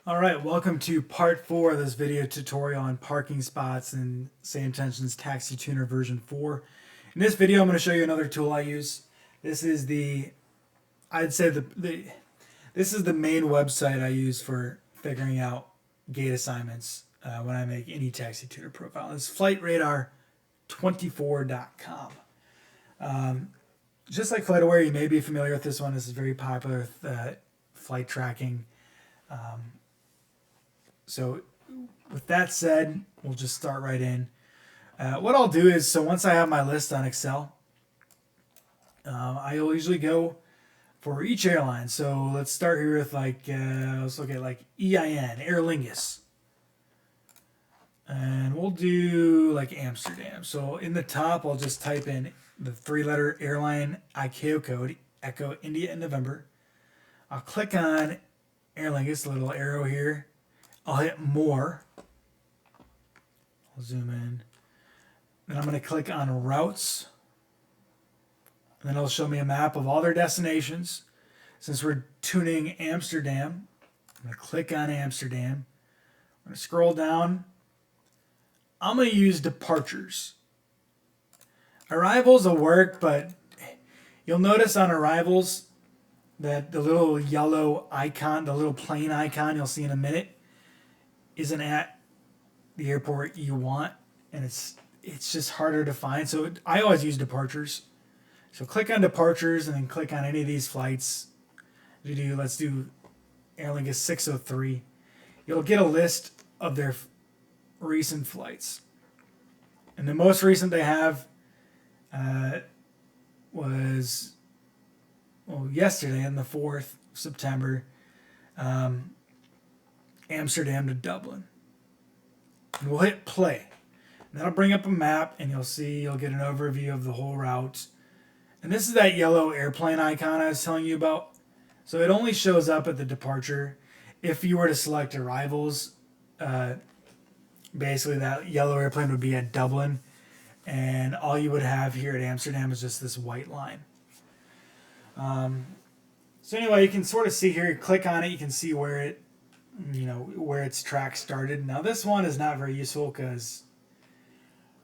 Alright, welcome to part 4 of this video tutorial on parking spots in Same Tension's Taxi Tuner version 4. In this video I'm going to show you another tool I use. This is I'd say this is the main website I use for figuring out gate assignments when I make any taxi tuner profile. It's FR24.com. Just like FlightAware, you may be familiar with this one. This is very popular with flight tracking. So with that said, we'll just start right in. What I'll do is, so once I have my list on Excel, I'll usually go for each airline. So let's start here with let's look at like EIN, Aer Lingus. And we'll do like Amsterdam. So in the top, I'll just type in the 3-letter airline ICAO code, Echo, India, and November. I'll click on Aer Lingus, the little arrow here. I'll hit more. I'll zoom in. Then I'm going to click on routes. And then it'll show me a map of all their destinations. Since we're tuning Amsterdam, I'm going to click on Amsterdam. I'm going to scroll down. I'm going to use departures. Arrivals will work, but you'll notice on arrivals that the little yellow icon, the little plane icon you'll see in a minute, isn't at the airport you want, and it's just harder to find. So I always use departures. So click on departures and then click on any of these flights. Let's do Aer Lingus 603. You'll get a list of their recent flights, and the most recent they have was yesterday on the 4th of September. Amsterdam to Dublin. And we'll hit play. And that'll bring up a map, and you'll get an overview of the whole route. And this is that yellow airplane icon I was telling you about. So it only shows up at the departure. If you were to select arrivals, basically that yellow airplane would be at Dublin, and all you would have here at Amsterdam is just this white line. So anyway, you can sort of see here, you click on it, you can see where its track started. Now this one is not very useful because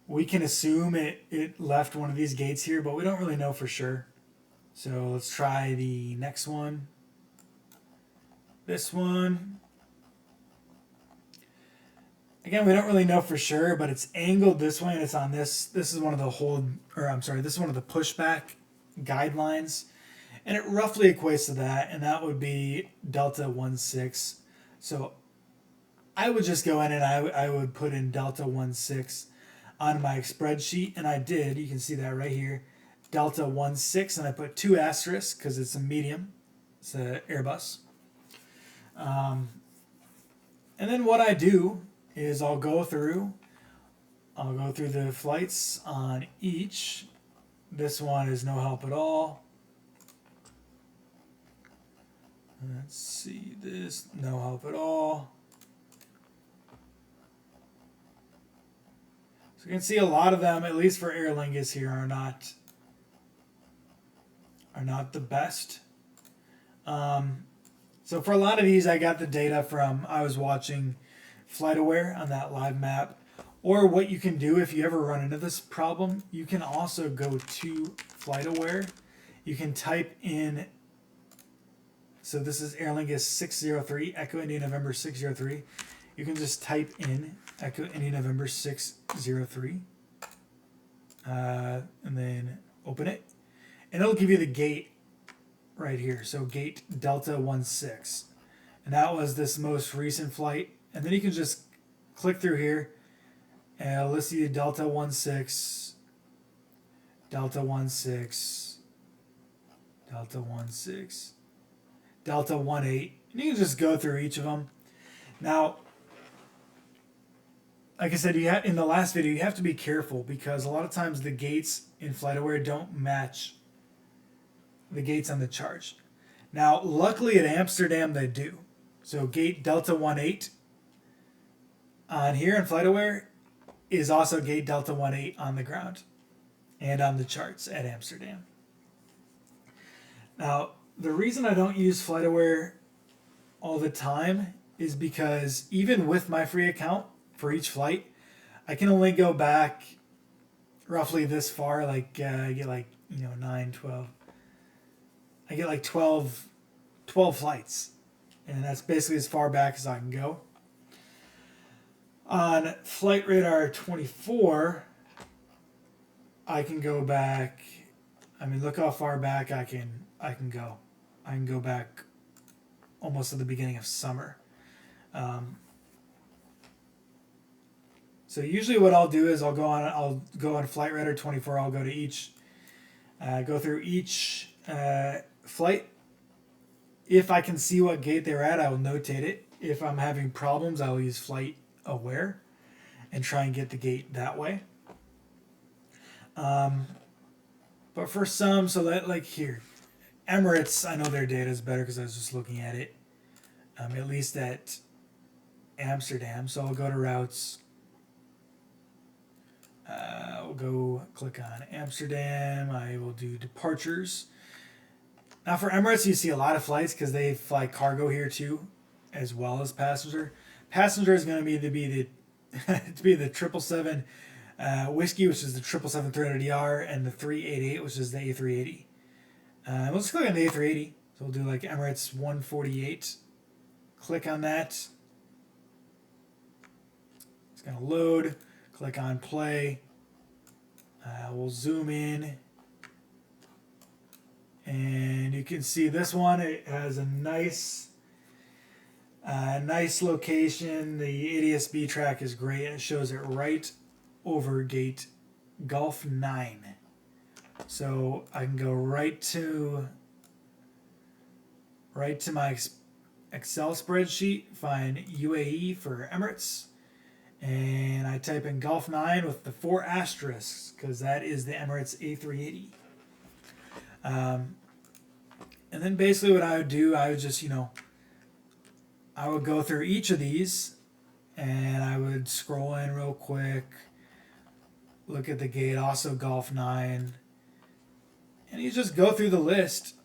we can assume it left one of these gates here, but we don't really know for sure. So let's try the next one. This one. Again, we don't really know for sure, but it's angled this way and it's on this. This is one of the this is one of the pushback guidelines. And it roughly equates to that, and that would be Delta 16. So I would just go in and I would put in Delta 16 on my spreadsheet, and I did. You can see that right here, Delta 16, and I put 2 asterisks because it's a medium. It's an Airbus. And then what I do is I'll go through the flights on each. This one is no help at all. Let's see this, no help at all. So you can see a lot of them, at least for Aer Lingus here, are not the best. So for a lot of these, I got the data from, I was watching FlightAware on that live map. Or what you can do if you ever run into this problem, you can also go to FlightAware. You can type in, so this is Aer Lingus 603, Echo India November 603. You can just type in Echo India November 603, and then open it, and it'll give you the gate right here. So gate Delta 16, and that was this most recent flight. And then you can just click through here, and it'll list you Delta 16, Delta 16, Delta 16. Delta 18, and you can just go through each of them. Now, like I said, in the last video, you have to be careful because a lot of times the gates in FlightAware don't match the gates on the chart. Now, luckily at Amsterdam they do. So gate Delta 18 on here in FlightAware is also gate Delta 18 on the ground and on the charts at Amsterdam. Now, the reason I don't use FlightAware all the time is because even with my free account for each flight, I can only go back roughly this far. Like I get like 9, 12. I get like 12 flights, and that's basically as far back as I can go. On Flight Radar 24, I can go back. I mean, look how far back I can go. I can go back almost to the beginning of summer. So usually what I'll do is I'll go on Flight Radar 24. I'll go to go through each flight. If I can see what gate they're at, I will notate it. If I'm having problems, I will use Flight Aware and try and get the gate that way. But for some, so that like here, Emirates, I know their data is better because I was just looking at it. At least at Amsterdam. So I'll go to routes. We'll go click on Amsterdam. I will do departures. Now for Emirates, you see a lot of flights because they fly cargo here too, as well as passenger. Passenger is going to be the 777 Whiskey, which is the 777-300ER, and the 388, which is the A380. We'll just click on the A380. So we'll do like Emirates 148. Click on that. It's going to load. Click on play. We'll zoom in. And you can see this one. It has a nice location. The ADS-B track is great, and it shows it right over gate Gulf 9. So I can go right to my Excel spreadsheet, find UAE for Emirates, and I type in Gulf 9 with the 4 asterisks because that is the Emirates A380. And then basically what I would do, I would just, I would go through each of these and I would scroll in real quick, look at the gate, also Gulf 9, and you just go through the list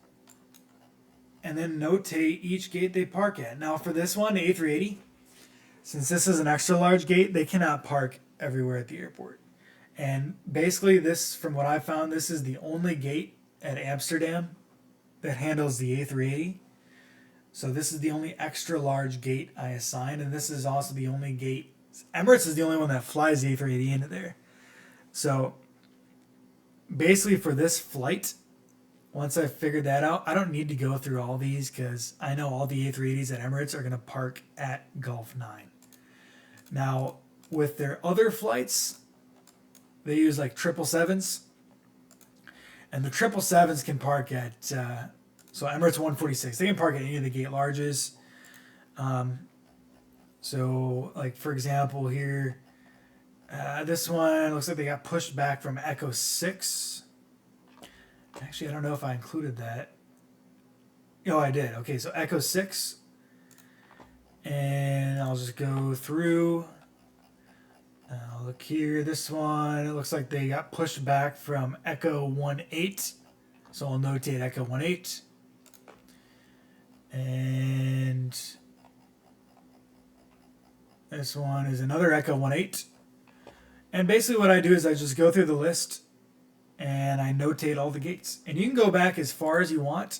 and then notate each gate they park at. Now for this one, A380, since this is an extra large gate, they cannot park everywhere at the airport. And basically this, from what I found, this is the only gate at Amsterdam that handles the A380. So this is the only extra large gate I assigned, and this is also the only gate. Emirates is the only one that flies the A380 into there. So basically for this flight, once I figured that out, I don't need to go through all these because I know all the A380s at Emirates are going to park at Gulf 9. Now, with their other flights, they use like 777s. And the 777s can park at, so Emirates 146, they can park at any of the gate larges. So, like, for example, here, this one looks like they got pushed back from Echo 6. Actually, I don't know if I included that. Oh, I did. Okay, so Echo 6. And I'll just go through. I'll look here. This one, it looks like they got pushed back from Echo 18. So I'll notate Echo 18. And this one is another Echo 18. And basically what I do is I just go through the list and I notate all the gates. And you can go back as far as you want.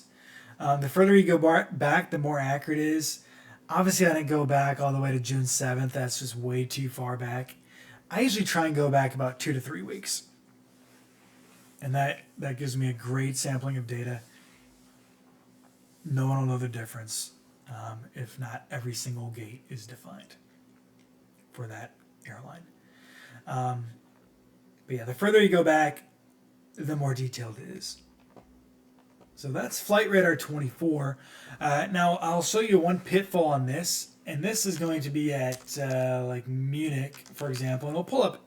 The further you go back, the more accurate it is. Obviously, I didn't go back all the way to June 7th. That's just way too far back. I usually try and go back about 2 to 3 weeks. And that gives me a great sampling of data. No one will know the difference if not every single gate is defined for that airline. But yeah, the further you go back, the more detailed it is. So that's Flight Radar 24. Now I'll show you one pitfall on this, and this is going to be at like Munich, for example, and we'll pull up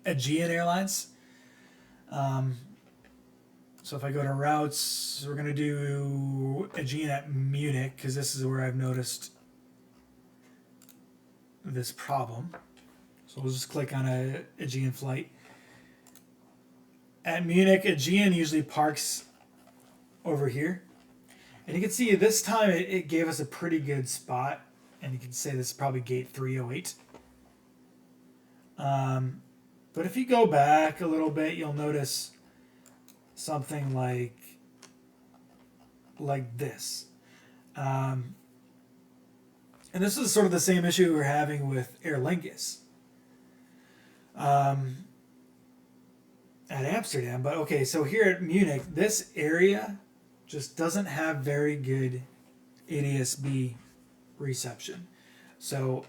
Aegean Airlines. So if I go to routes, we're going to do Aegean at Munich because this is where I've noticed this problem. So we'll just click on a Aegean flight. At Munich, Aegean usually parks over here. And you can see this time it gave us a pretty good spot. and you can say this is probably gate 308. But if you go back a little bit, you'll notice something like this. And this is sort of the same issue we're having with Aer Lingus at Amsterdam. But okay, so here at Munich, this area just doesn't have very good ADS-B reception. So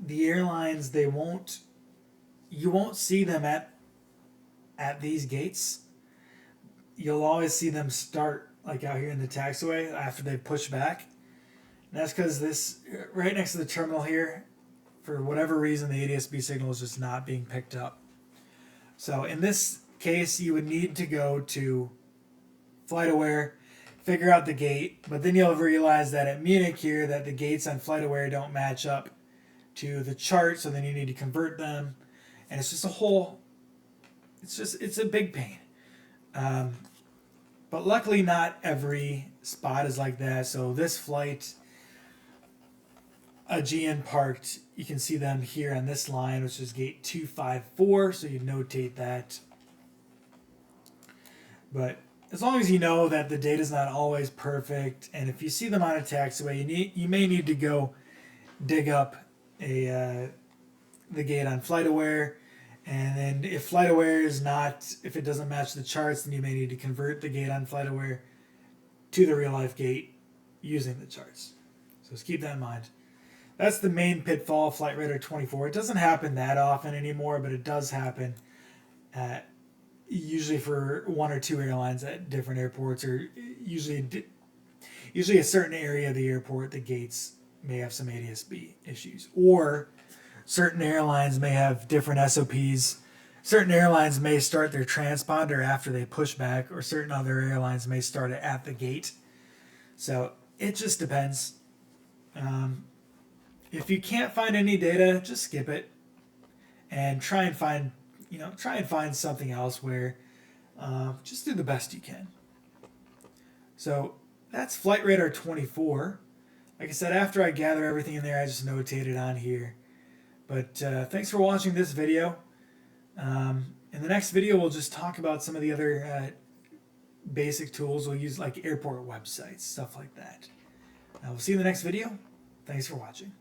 the airlines, you won't see them at these gates. You'll always see them start like out here in the taxiway after they push back. And that's because this, right next to the terminal here, for whatever reason, the ADS-B signal is just not being picked up. So in this case, you would need to go to FlightAware, figure out the gate, but then you'll realize that at Munich here, that the gates on FlightAware don't match up to the chart, so then you need to convert them, and it's just a whole, it's a big pain. But luckily not every spot is like that. So this flight, a GN parked, you can see them here on this line, which is gate 254, so you notate that. But as long as you know that the data is not always perfect, and if you see them on a taxiway, you may need to go dig up the gate on FlightAware, and then if FlightAware is not, if it doesn't match the charts, then you may need to convert the gate on FlightAware to the real life gate using the charts. So just keep that in mind. That's the main pitfall of FR24. It doesn't happen that often anymore, but it does happen usually for one or two airlines at different airports, or usually a certain area of the airport, the gates may have some ADS-B issues, or certain airlines may have different SOPs. Certain airlines may start their transponder after they push back, or certain other airlines may start it at the gate. So it just depends. If you can't find any data, just skip it and try and find something else where just do the best you can. So that's Flight Radar 24. Like I said, after I gather everything in there, I just notate it on here. But thanks for watching this video. In the next video, we'll just talk about some of the other basic tools we'll use, like airport websites, stuff like that. We'll see you in the next video. Thanks for watching.